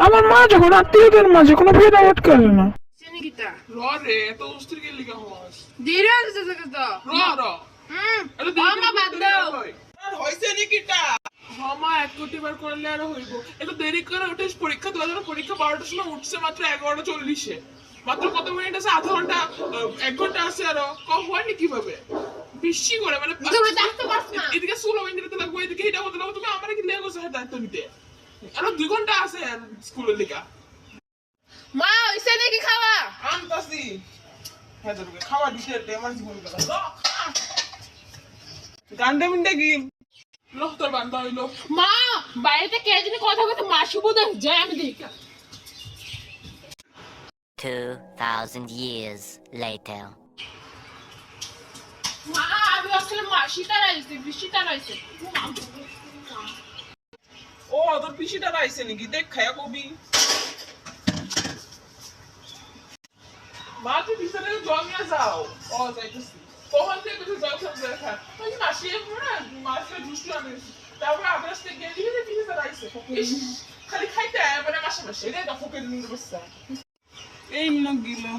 আমার মা যখন আত্মীয়দের মাঝে কোনো ভেদাভেদ করে না। Senigita. রে এত অস্থির গেলি লিখা হস Dira sa sa. র এটা Mama দেরি bando. আর হইছে নিকিটা মামা 1 কোটি বার করলে আর হইব এটা দেরি করে উঠে পরীক্ষা দেওয়ার জন্য পরীক্ষা 12টার সময় উঠছে মাত্র 11:40 মাত্র কত মিনিট আছে আধা ঘন্টা 1 ঘন্টা আছে আর কম হয়নি কিভাবে বেশি করে মানে তুমি দেখতে পাস না। এদিকে স্লো ইংরেজিতে লাগবে এদিকে এটা হতে লাগবে তুমি আমারে কি লেগো সাথে দায়িত্ব নিতে আর 2 ঘন্টা আছে স্কুলের লেখা Ma, isa na kikawa. আনতাসি হ্যাঁ তো খাওয়া দিতে আমার জীবন কথা গান্ডে মিন্ডে কি লোহ তোর বান্দা হইলো Ma, বাইরে কে জানি কথা কথা মাসি বুদা যায় আমি দেখি। 2,000 years later. মা আমি আসলে মাসি তারাইছে বৃষ্টি তারাইছে। ও তোর পিসিটা আইছে নাকি দেখ খায়া কবি মা তুই বিছানে জল নিয়ে যাও ও যাইতেছি কখন থেকে তুই জল খাবে খা তুই মাসি না মাসি দুষ্টু আনিস তারপর আবার থেকে গেলি যে পিসিটা আইছে খালি খাইতে মানে মাসে মাসে রে দফকে নিয়ে বসছা এই মিনক গিলো